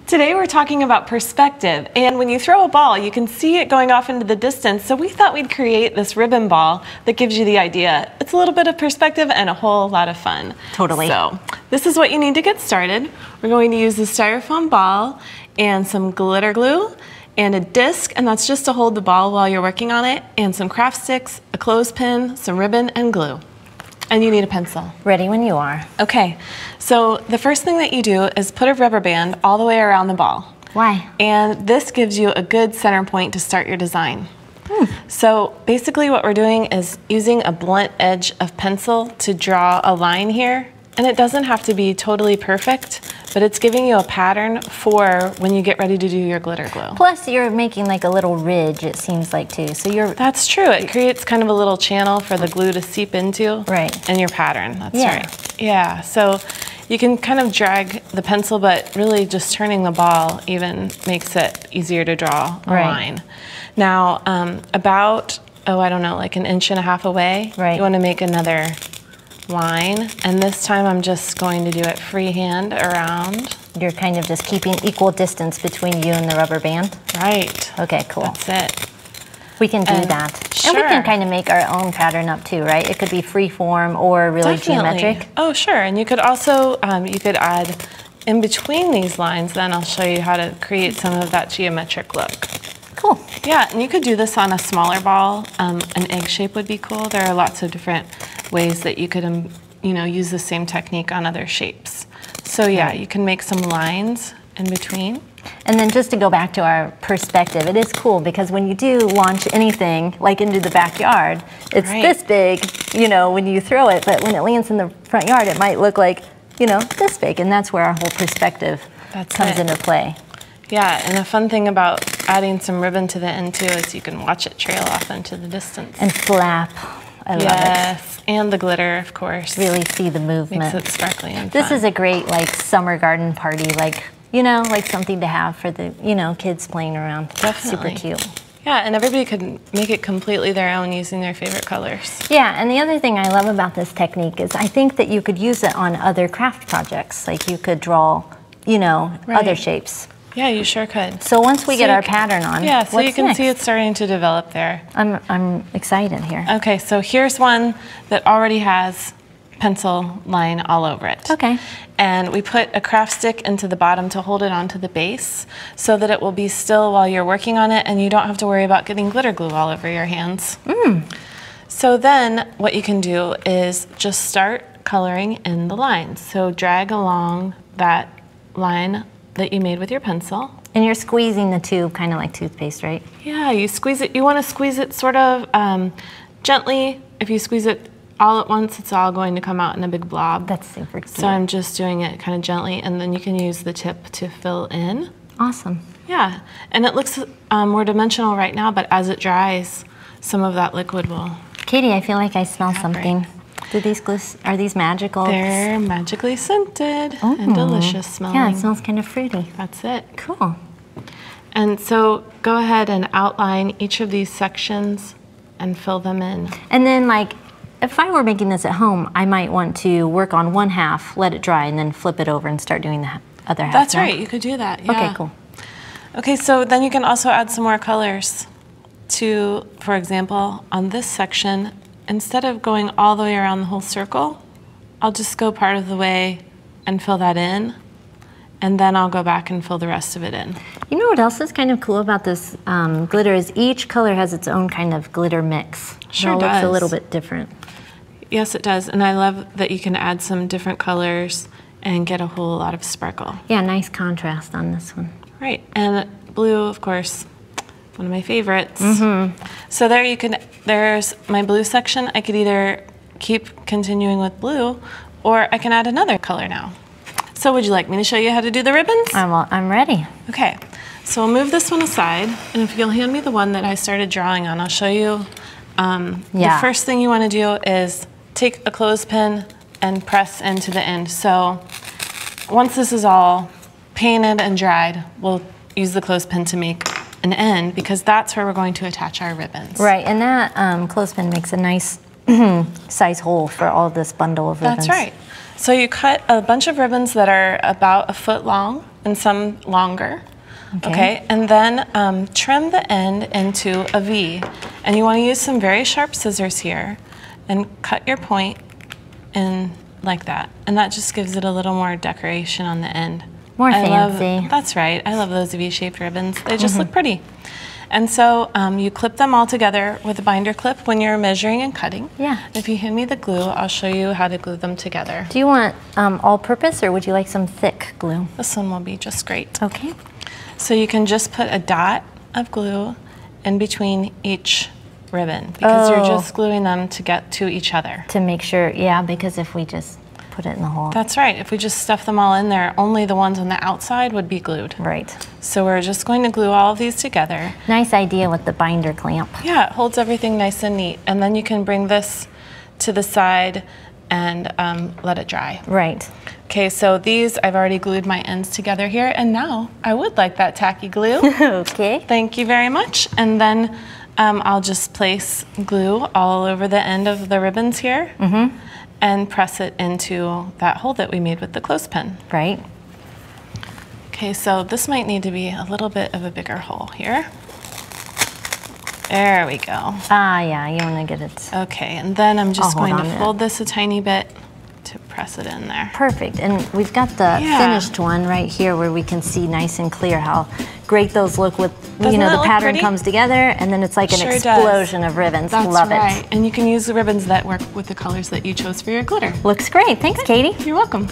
Today we're talking about perspective, and when you throw a ball, you can see it going off into the distance, so we thought we'd create this ribbon ball that gives you the idea. It's a little bit of perspective and a whole lot of fun. Totally. So this is what you need to get started. We're going to use the styrofoam ball and some glitter glue and a disc, and that's just to hold the ball while you're working on it, and some craft sticks, a clothespin, some ribbon, and glue. And you need a pencil. Ready when you are. Okay, so the first thing that you do is put a rubber band all the way around the ball. Why? And this gives you a good center point to start your design. So basically what we're doing is using a blunt edge of pencil to draw a line here. And it doesn't have to be totally perfect, but it's giving you a pattern for when you get ready to do your glitter glue. Plus you're making like a little ridge, it seems like too. So you're... That's true. It creates kind of a little channel for the glue to seep into. Right. In your pattern. That's right. Yeah. So you can kind of drag the pencil, but really just turning the ball even makes it easier to draw a line. Now, about, I don't know, like an inch and a half away, you want to make another line, and this time I'm just going to do it freehand around. You're kind of just keeping equal distance between you and the rubber band? Right. Okay, cool. That's it. We can do that. Sure. And we can kind of make our own pattern up too, right? It could be free form or really geometric. Oh, sure. And you could also, you could add in between these lines, then I'll show you how to create some of that geometric look. Cool. Yeah, and you could do this on a smaller ball. An egg shape would be cool. There are lots of different ways that you could, use the same technique on other shapes. So yeah, you can make some lines in between. And then just to go back to our perspective, it is cool because when you do launch anything like into the backyard, it's this big, when you throw it, but when it lands in the front yard, it might look like, this big, and that's where our whole perspective comes into play. Yeah, and the fun thing about adding some ribbon to the end too is you can watch it trail off into the distance. And flap. I love it. Yes, and the glitter, of course. Really see the movement. Makes it sparkly and This fun. is a great summer garden party, like something to have for the, kids playing around. Definitely. Super cute. Yeah, and everybody could make it completely their own using their favorite colors. Yeah, and the other thing I love about this technique is I think that you could use it on other craft projects. Like you could draw, other shapes. Yeah, you sure could. So once we get our pattern on, yeah, so you can next? see it starting to develop there. I'm excited here. Okay, so here's one that already has pencil line all over it. Okay. And we put a craft stick into the bottom to hold it onto the base so that it will be still while you're working on it and you don't have to worry about getting glitter glue all over your hands. So then what you can do is just start coloring in the lines. So drag along that line that you made with your pencil. And you're squeezing the tube kind of like toothpaste, right? Yeah, you squeeze it. You want to squeeze it sort of gently. If you squeeze it all at once, it's all going to come out in a big blob. That's super cute. So I'm just doing it kind of gently, and then you can use the tip to fill in. Awesome. Yeah, and it looks more dimensional right now, but as it dries, some of that liquid will... Katie, I feel like I smell something. Are these magical? They're magically scented and delicious smelling. Yeah, it smells kind of fruity. That's it. Cool. And so go ahead and outline each of these sections and fill them in. And then if I were making this at home, I might want to work on one half, let it dry, and then flip it over and start doing the other half. That's right, you could do that, yeah. Okay, cool. Okay, so then you can also add some more colors to, for example, on this section, instead of going all the way around the whole circle, I'll just go part of the way and fill that in, and then I'll go back and fill the rest of it in. You know what else is kind of cool about this glitter is each color has its own kind of glitter mix. Sure does. It looks a little bit different. Yes, it does, and I love that you can add some different colors and get a whole lot of sparkle. Yeah, nice contrast on this one. Right, and blue, of course, one of my favorites. So there's my blue section. I could either keep continuing with blue, or I can add another color now. So would you like me to show you how to do the ribbons? I'm ready. Okay, so we'll move this one aside, and if you'll hand me the one that I started drawing on, I'll show you. The first thing you want to do is take a clothespin and press into the end. So once this is all painted and dried, we'll use the clothespin to make an end because that's where we're going to attach our ribbons. Right, and that clothespin makes a nice size hole for all this bundle of ribbons. That's right. So you cut a bunch of ribbons that are about 1 foot long and some longer. Okay, and then trim the end into a V. And you want to use some very sharp scissors here and cut your point in like that. And that just gives it a little more decoration on the end. More fancy. That's right. I love those V-shaped ribbons. They just look pretty. And so you clip them all together with a binder clip when you're measuring and cutting. Yeah. If you hand me the glue, I'll show you how to glue them together. Do you want all-purpose or would you like some thick glue? This one will be just great. Okay. So you can just put a dot of glue in between each ribbon because you're just gluing them to get to each other. To make sure, yeah, because if we just put it in the hole. That's right. If we just stuff them all in there, only the ones on the outside would be glued. Right. So we're just going to glue all of these together. Nice idea with the binder clamp. Yeah, it holds everything nice and neat. And then you can bring this to the side and let it dry. Right. Okay, so these, I've already glued my ends together here, and now I would like that tacky glue. Okay. Thank you very much. And then I'll just place glue all over the end of the ribbons here and press it into that hole that we made with the clothespin. Right. Okay, so this might need to be a little bit of a bigger hole here. There we go. Ah, yeah, you want to get it. Okay, and then I'm just going to fold this a tiny bit to press it in there. Perfect, and we've got the finished one right here where we can see nice and clear how great those look with, you know, the pattern comes together and then it's like an explosion of ribbons. Love it. That's right, and you can use the ribbons that work with the colors that you chose for your glitter. Looks great. Thanks, Katie. You're welcome.